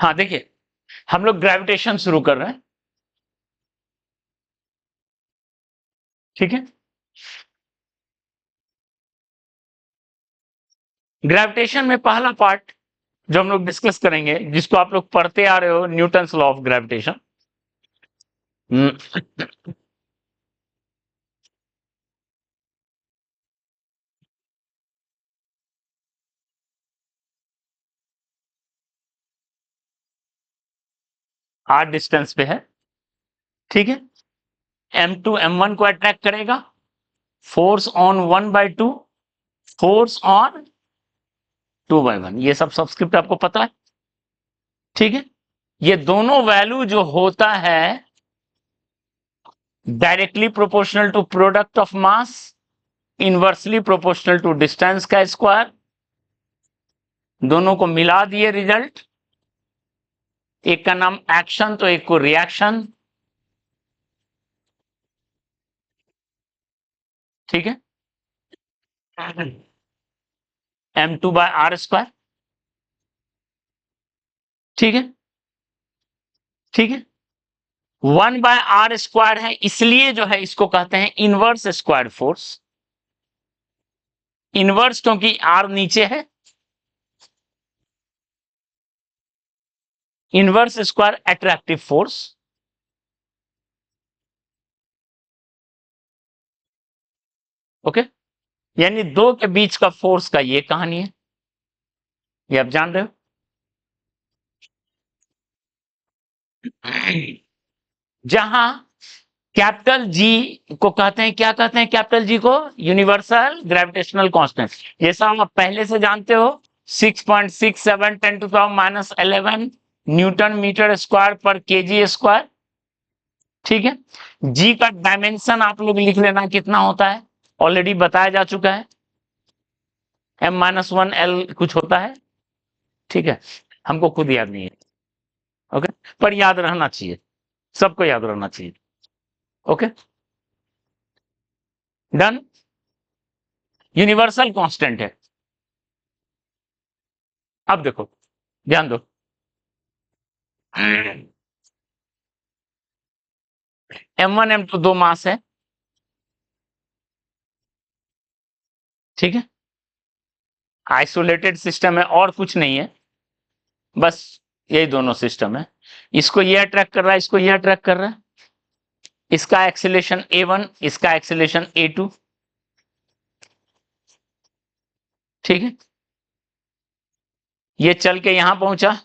हाँ देखिए, हम लोग ग्रेविटेशन शुरू कर रहे हैं, ठीक है। ग्रेविटेशन में पहला पार्ट जो हम लोग डिस्कस करेंगे, जिसको आप लोग पढ़ते आ रहे हो, Newton's law of gravitation. R distance पे है, ठीक है। M2 M1 को अट्रैक्ट करेगा, फोर्स ऑन 1/2, फोर्स ऑन 2/1, ये सब सबस्क्रिप्ट आपको पता है, ठीक है। ये दोनों वैल्यू जो होता है directly proportional to product of mass, inversely proportional to distance का स्क्वायर, दोनों को मिला दिए रिजल्ट, एक का नाम एक्शन तो एक को रिएक्शन, ठीक है। M2/r², ठीक है, ठीक है। 1/r² है, इसलिए जो है इसको कहते हैं इनवर्स स्क्वायर फोर्स। इनवर्स क्योंकि आर नीचे है, inverse square attractive force, okay. यानी दो के बीच का फोर्स का ये कहानी है, ये आप जान रहे हो। जहां कैपिटल जी को कहते हैं, क्या कहते हैं कैपिटल जी को? Universal gravitational constant. जैसा आप पहले से जानते हो, 6.67 10⁻11 न्यूटन मीटर स्क्वायर पर केजी स्क्वायर, ठीक है। जी का डायमेंशन आप लोग लिख लेना कितना होता है, ऑलरेडी बताया जा चुका है, M-1 L कुछ होता है, ठीक है। हमको खुद याद नहीं है, ओके, पर याद रहना चाहिए, सबको याद रहना चाहिए, ओके। डन। यूनिवर्सल कांस्टेंट है। अब देखो, ध्यान दो, M1 M2 दो मास है, ठीक है। आइसोलेटेड सिस्टम है और कुछ नहीं है, बस यही दोनों सिस्टम है। इसको ये अट्रैक्ट कर रहा है, इसको ये अट्रैक्ट कर रहा है, इसका एक्सेलेरेशन A1, इसका एक्सेलेरेशन A2, ठीक है। ये चल के यहां पहुंचा,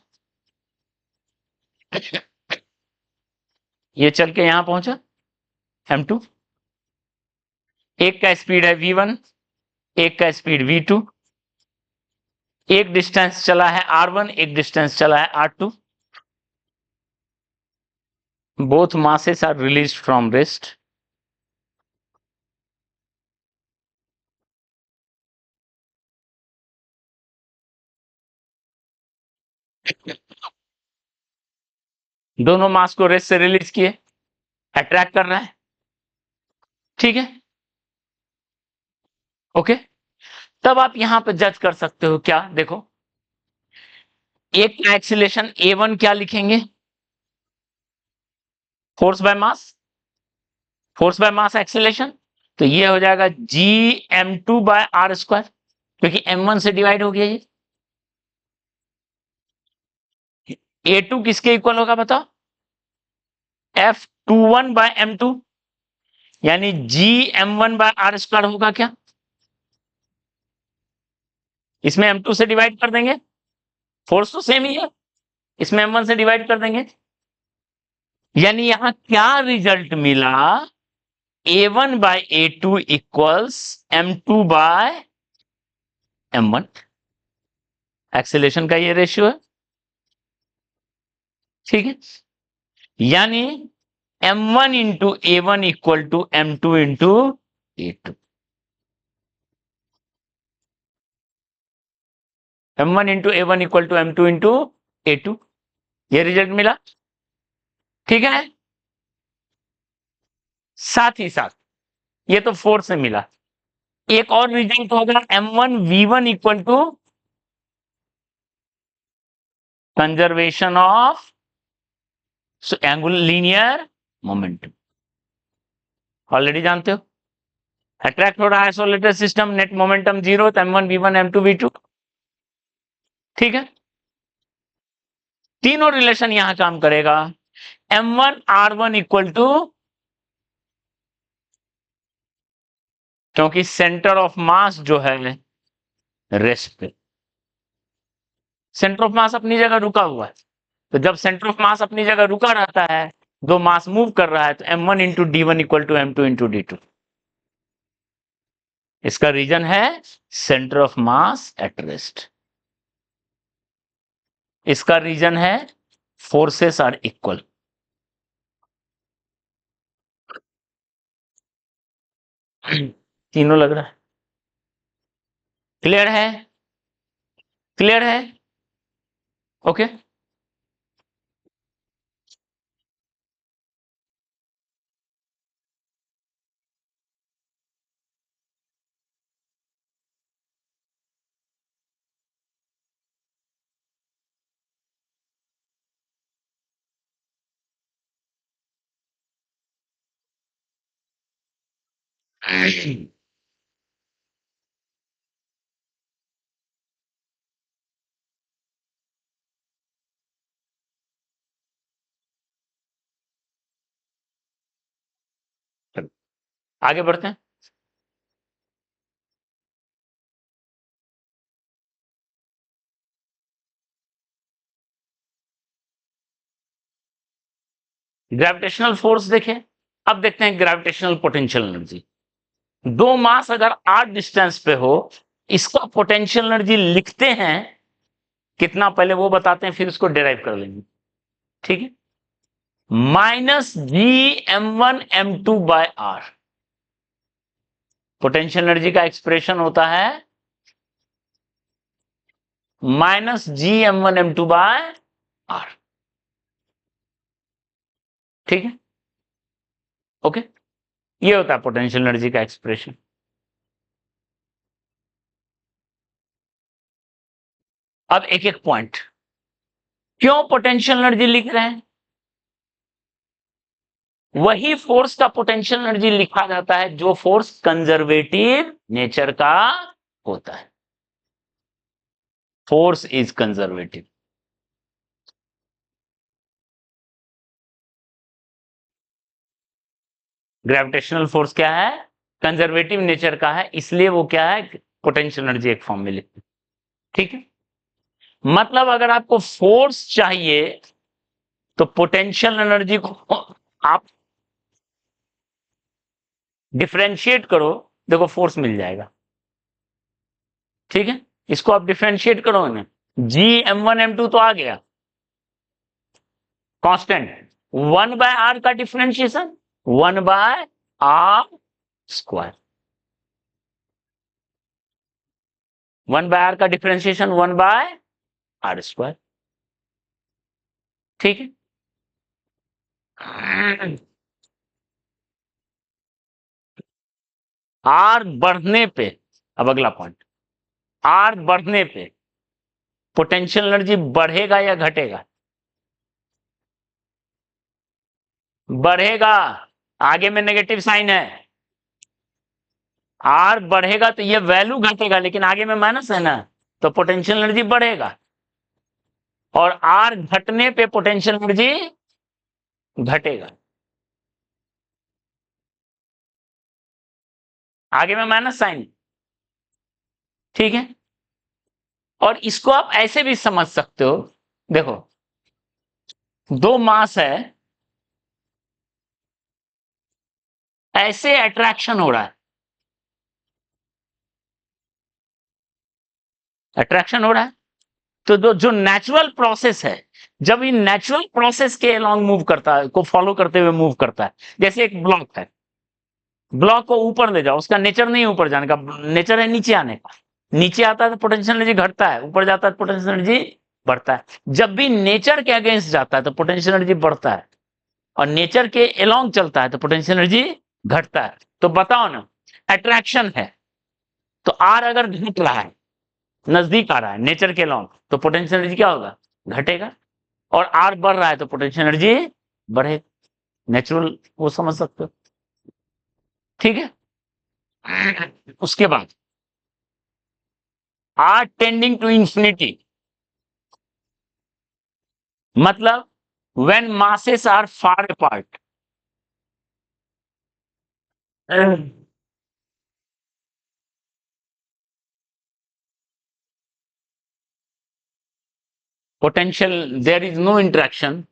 ये चल के यहां पहुंचा M2, एक का स्पीड है V1, एक का स्पीड V2, एक डिस्टेंस चला है R1, एक डिस्टेंस चला है R2, both masses are released from rest, दोनों मास को रेस्ट से रिलीज किए, अट्रैक्ट कर रहा है, ठीक है, ओके। तब आप यहां पर जज कर सकते हो, क्या देखो, एक का एक्सीलरेशन A1 क्या लिखेंगे? Force by mass, force by mass acceleration, तो ये हो जाएगा Gm2/r², क्योंकि M1 से डिवाइड हो गया ये। A2 किसके इक्वल होगा बताओ? F21/m2, यानी Gm1/r² होगा क्या? इसमें M2 से डिवाइड कर देंगे, फोर्स तो सेम ही है, इसमें M1 से डिवाइड कर देंगे, यानी यहां क्या रिजल्ट मिला? A1/A2 इक्वल्स M2/M1, एक्सेलेरेशन का ये रेशियो है, ठीक है। यानी M1 into A1 equal to M2 into A2, M1 into A1 equal to M2 into A2, ये रिजल्ट मिला, ठीक है। साथ ही साथ ये तो फोर्स से मिला, एक और रिजल्ट होगा M1 V1 equal to conservation of angular linear momentum, already जानते हो। अट्रैक्ट हो रहा है isolated system, net momentum zero, m1 v1 m2 v2, ठीक है। तीनों रिलेशन यहां काम करेगा। m1 r1 इक्वल टू, क्योंकि सेंटर ऑफ मास जो है रेस्ट पे, सेंटर ऑफ मास अपनी जगह रुका हुआ है, तो जब सेंटर ऑफ मास अपनी जगह रुका रहता है, दो मास मूव कर रहा है, तो m1 into d one equal to m2 into d two. इसका रीजन है centre of mass at rest. इसका रीजन है फोर्सेस आर इक्वल। तीनों लग रहा है, क्लियर है, क्लियर है, ओके। आगे बढ़ते हैं। ग्रेविटेशनल फोर्स देखें, अब देखते हैं ग्रेविटेशनल पोटेंशियल एनर्जी। दो मास अगर आर डिस्टेंस पे हो, इसका पोटेंशियल एनर्जी लिखते हैं कितना, पहले वो बताते हैं, फिर उसको डिराइव कर लेंगे, ठीक है। Minus GM1M2 by R, potential energy का एक्सप्रेशन होता है माइनस GM1M2 बाय आर, ठीक है, ओके। ये होता है पोटेंशियल एनर्जी का एक्सप्रेशन। अब एक एक पॉइंट, क्यों पोटेंशियल एनर्जी लिख रहे हैं? वही फोर्स का पोटेंशियल एनर्जी लिखा जाता है जो फोर्स कंजर्वेटिव नेचर का होता है। Force is conservative. Gravitational force क्या है? कंजर्वेटिव नेचर का है, इसलिए वो क्या है, पोटेंशियल एनर्जी एक फॉर्म में लिखते हैं, ठीक है। मतलब अगर आपको फोर्स चाहिए तो पोटेंशियल एनर्जी को आप डिफरेंशिएट करो, देखो फोर्स मिल जाएगा, ठीक है। इसको आप डिफरेंशिएट करो ना, GM1M2 तो आ गया कांस्टेंट, 1/r का डिफरेंशिएशन 1/r स्क्वायर, 1/r का डिफरेंशिएशन 1/r स्क्वायर, ठीक है। आर बढ़ने पे, अब अगला पॉइंट, आर बढ़ने पे पोटेंशियल एनर्जी बढ़ेगा या घटेगा? बढ़ेगा, आगे में नेगेटिव साइन है। आर बढ़ेगा तो ये वैल्यू घटेगा, लेकिन आगे में माइनस है ना, तो पोटेंशियल एनर्जी बढ़ेगा। और आर घटने पे पोटेंशियल एनर्जी घटेगा, आगे में माइनस साइन, ठीक है। और इसको आप ऐसे भी समझ सकते हो, देखो दो मास है, ऐसे अट्रैक्शन हो रहा है, अट्रैक्शन हो रहा है, तो जो नेचुरल प्रोसेस है, जब ये नेचुरल प्रोसेस के अलोंग मूव करता है, को फॉलो करते हुए मूव करता है, जैसे एक ब्लॉक है, ब्लॉक को ऊपर ले जाओ, उसका नेचर नहीं ऊपर जाने का, नेचर है नीचे आने का। नीचे आता है तो पोटेंशियल एनर्जी घटता है, ऊपर जाता है तो पोटेंशियल एनर्जी बढ़ता है। जब भी नेचर के अगेंस्ट जाता है तो पोटेंशियल एनर्जी बढ़ता है, और नेचर के अलोंग चलता है तो पोटेंशियल एनर्जी घटता है। तो बताओ ना, अट्रैक्शन है तो आर अगर घट रहा है, नजदीक आ रहा है नेचर के अलोंग, तो पोटेंशियल एनर्जी क्या होगा? घटेगा, और आर बढ़ रहा है तो पोटेंशियल एनर्जी बढ़े, नेचुरल, वो समझ सकते हो, ठीक है। उसके बाद आर टेंडिंग टू इंफिनिटी, मतलब when masses are far apart, potential, there is no interaction,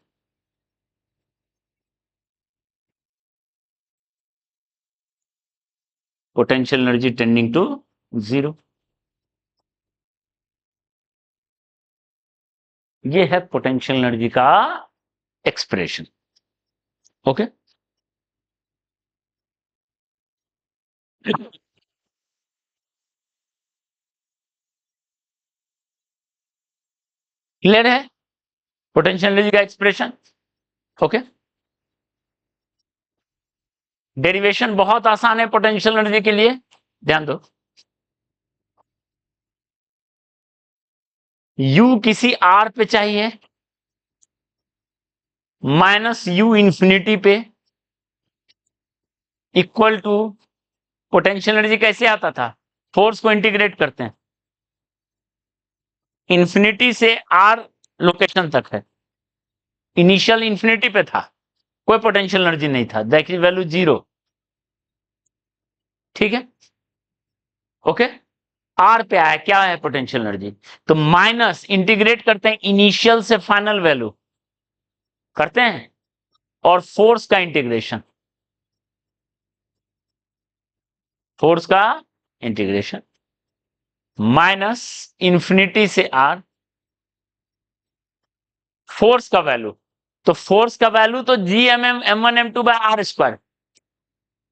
potential energy tending to zero। ये है पोटेंशियल एनर्जी का एक्सप्रेशन, ओके। क्लियर है पोटेंशियल एनर्जी का एक्सप्रेशन, ओके। डेरिवेशन बहुत आसान है पोटेंशियल एनर्जी के लिए, ध्यान दो। यू किसी आर पे चाहिए, माइनस यू इंफिनिटी पे, इक्वल टू, पोटेंशियल एनर्जी कैसे आता था, फोर्स को इंटीग्रेट करते हैं, इंफिनिटी से आर लोकेशन तक है, इनिशियल इंफिनिटी पे था, कोई पोटेंशियल एनर्जी नहीं था, दैट इज वैल्यू 0, ठीक है, ओके। आर पे आया, क्या है पोटेंशियल एनर्जी, तो माइनस इंटीग्रेट करते हैं इनिशियल से फाइनल वैल्यू करते हैं, और फोर्स का इंटीग्रेशन, फोर्स का इंटीग्रेशन, माइनस इंफिनिटी से आर, फोर्स का वैल्यू, तो फोर्स का वैल्यू तो G M M M one M two by R square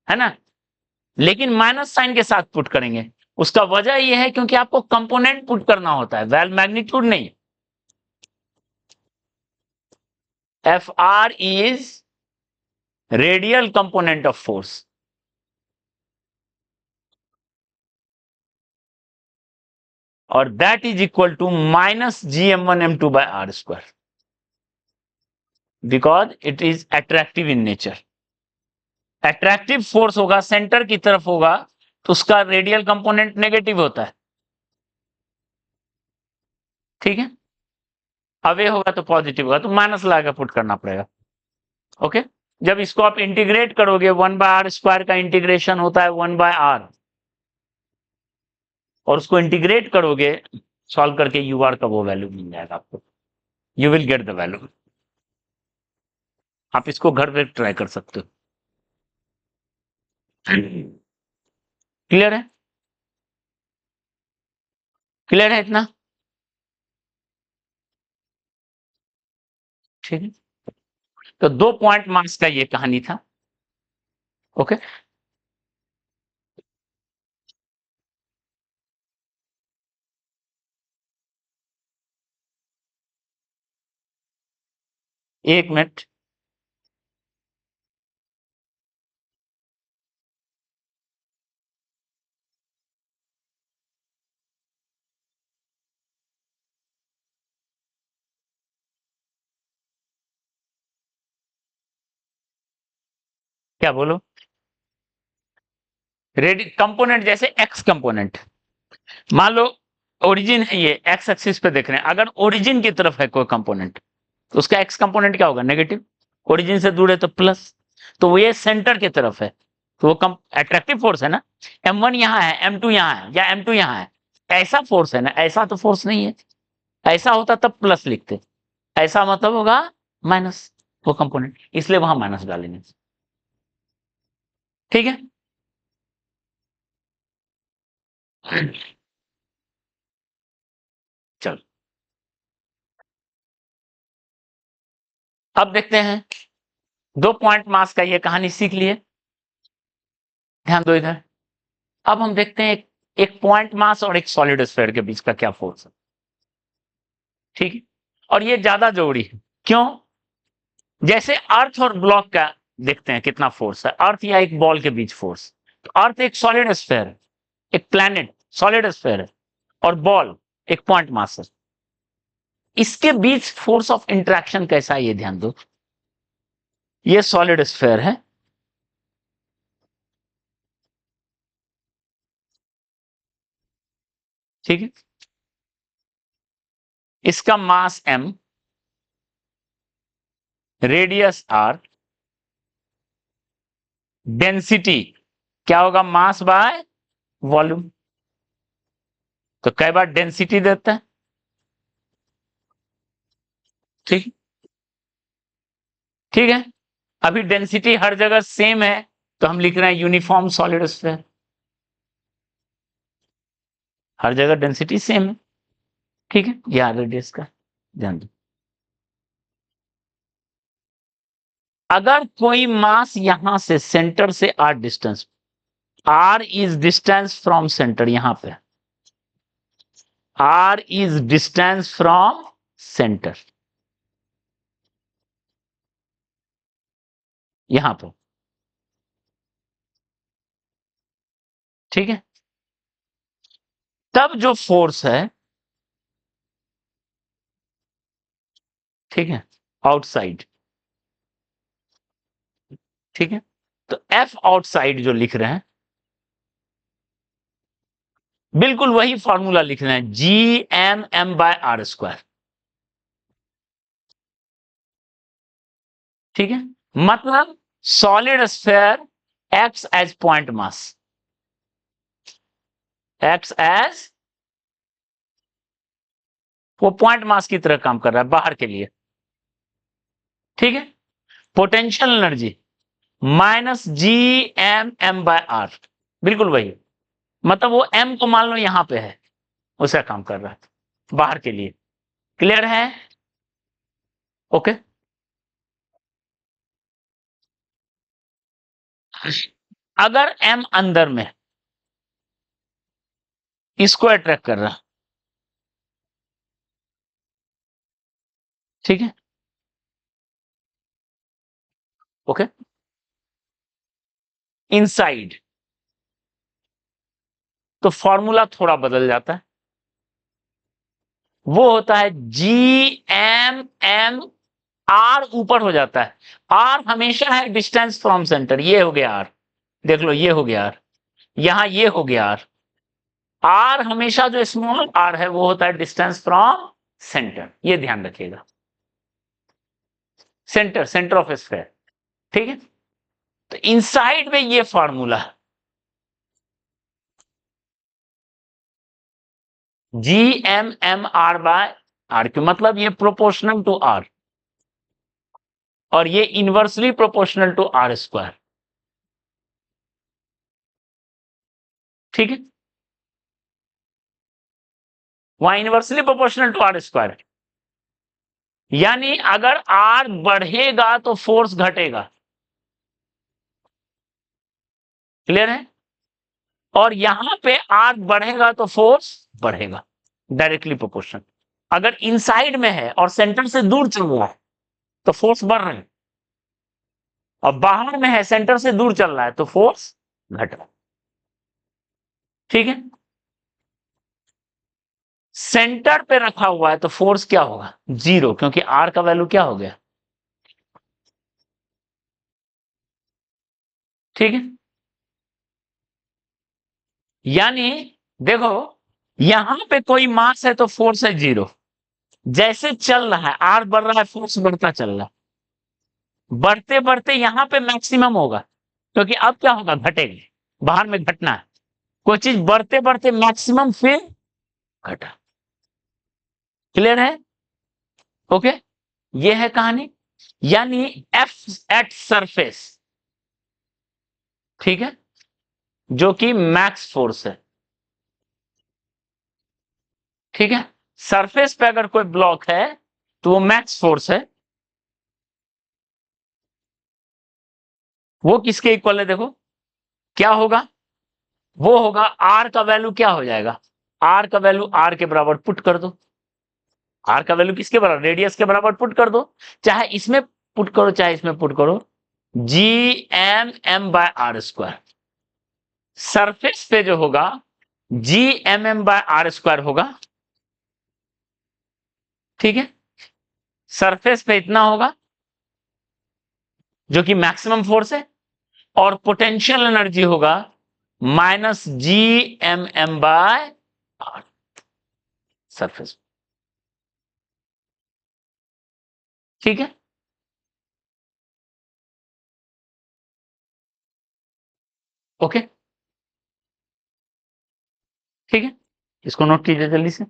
है ना, लेकिन माइनस साइन के साथ पुट करेंगे, उसका वजह यह है क्योंकि आपको कंपोनेंट पुट करना होता है, वैल मैग्नीट्यूड नहीं। F R is radial component of force, और that is equal to minus G M one M two by R square, because it is attractive in nature. Attractive force होगा, centre की तरफ होगा, तो उसका radial component negative होता है, ठीक है। अवे होगा तो पॉजिटिव होगा, तो माइनस लगा पुट करना पड़ेगा, ओके। जब इसको आप इंटीग्रेट करोगे, 1/r स्क्वायर का इंटीग्रेशन होता है 1/r, और उसको इंटीग्रेट करोगे सॉल्व करके, यू आर का वो वैल्यू मिल जाएगा आपको, you will get the value. आप इसको घर पे ट्राई कर सकते हो, क्लियर है, क्लियर है इतना, ठीक है। तो 2 पॉइंट मास का ये कहानी था, ओके। एक मिनट, क्या बोलो, रेडी कंपोनेंट जैसे एक्स कंपोनेंट, मान लो ओरिजिन है, ये एक्स एक्सिस पे देख रहे हैं, अगर ओरिजिन की तरफ है कोई कंपोनेंट, तो उसका एक्स कंपोनेंट क्या होगा, नेगेटिव, ओरिजिन से दूर है तो प्लस, तो वो ये सेंटर की तरफ है, तो वो कम अट्रैक्टिव फोर्स है ना, M1 यहां है, M2 यहां है, या M2 यहां है, ऐसा फोर्स है ना, ऐसा तो फोर्स नहीं है, ऐसा होता तब प्लस लिखते, ऐसा मतलब होगा माइनस, वो कंपोनेंट, इसलिए वहां माइनस डालेंगे, ठीक है। चलो अब देखते हैं, 2 पॉइंट मास का ये कहानी सीख लिए, ध्यान दो इधर। अब हम देखते हैं एक पॉइंट मास और एक सॉलिड स्फीयर के बीच का क्या फोर्स है, ठीक है। और ये ज्यादा जरूरी है, क्यों, जैसे अर्थ और ब्लॉक का देखते हैं कितना फोर्स है, अर्थ या एक बॉल के बीच फोर्स, तो अर्थ एक सॉलिड स्फीयर है, एक प्लैनेट सॉलिड स्फीयर है, और बॉल एक पॉइंट मास है, इसके बीच फोर्स ऑफ इंटरेक्शन कैसा है ये ध्यान दो। ये सॉलिड स्फीयर है, ठीक है, इसका मास m, रेडियस r, डेंसिटी क्या होगा, मास बाय वॉल्यूम। तो कई बार डेंसिटी देता है, ठीक, ठीक है। अभी डेंसिटी हर जगह सेम है, तो हम लिख रहे हैं यूनिफॉर्म सॉलिड स्फीयर, हर जगह डेंसिटी सेम है, ठीक है। यह रेडियस का ध्यान दो। अगर कोई मास यहां से सेंटर से r distance, r is distance from centre, यहां पे r is distance from centre, यहां पर, ठीक है। तब जो फोर्स है, ठीक है, आउटसाइड, ठीक है, तो F आउटसाइड जो लिख रहे हैं, बिल्कुल वही फॉर्मूला लिख रहे हैं, G M M by R square, ठीक है। मतलब solid sphere acts as point mass, acts as, वो पॉइंट मास की तरह काम कर रहा है बाहर के लिए, ठीक है। Potential energy minus G M M by R, बिल्कुल वही, मतलब वो एम को मान लो यहां पे है, उसे काम कर रहा है बाहर के लिए, क्लियर है, ओके। अगर एम अंदर में, इसको अट्रैक्ट कर रहा, ठीक है, ओके, इनसाइड, तो फॉर्मूला थोड़ा बदल जाता है, वो होता है जी एम एम, आर ऊपर हो जाता है, आर हमेशा है डिस्टेंस फ्रॉम सेंटर, ये हो गया आर, देख लो ये हो गया आर, यहां ये हो गया आर, आर हमेशा जो स्मॉल आर है वो होता है डिस्टेंस फ्रॉम सेंटर, ये ध्यान रखिएगा, सेंटर, सेंटर ऑफ स्फीयर, ठीक है। तो इनसाइड में ये फॉर्मूला है, G M M R by R cube, मतलब ये प्रोपोर्शनल टू आर, और ये inversely proportional to R square, ठीक है, वहां inversely proportional to R square है, यानी अगर आर बढ़ेगा तो फोर्स घटेगा, क्लियर है, और यहां पे आर बढ़ेगा तो फोर्स बढ़ेगा, डायरेक्टली प्रोपोर्शनल। अगर इनसाइड में है और सेंटर से दूर चल रहा है तो फोर्स बढ़ रहा है, और बाहर में है सेंटर से दूर चल रहा है तो फोर्स घट रहा है, ठीक है। सेंटर पे रखा हुआ है तो फोर्स क्या होगा, जीरो, क्योंकि आर का वैल्यू क्या हो गया, ठीक है। यानी देखो, यहां पे कोई मास है तो फोर्स है जीरो, जैसे चल रहा है आर बढ़ रहा है, फोर्स बढ़ता चल रहा है, बढ़ते बढ़ते यहां पे मैक्सिमम होगा, क्योंकि अब क्या होगा, घटेगा, बाहर में घटना है, कोई चीज बढ़ते बढ़ते मैक्सिमम फिर घटा, क्लियर है, ओके। ये है कहानी, यानी एफ एट सरफेस, ठीक है, जो कि मैक्स फोर्स है, ठीक है। सरफेस पे अगर कोई ब्लॉक है तो वो मैक्स फोर्स है, वो किसके इक्वल है, देखो क्या होगा, वो होगा आर का वैल्यू क्या हो जाएगा, आर का वैल्यू आर के बराबर पुट कर दो, आर का वैल्यू किसके बराबर, रेडियस के बराबर पुट कर दो, चाहे इसमें पुट करो चाहे इसमें पुट करो, G M M by R square, surface पे जो होगा G M M by R square होगा, ठीक है, सरफेस पे इतना होगा जो कि मैक्सिमम फोर्स है, और पोटेंशियल एनर्जी होगा -Gmm/r सरफेस। ठीक है, ओके, ठीक है, इसको नोट कीजिए जल्दी से।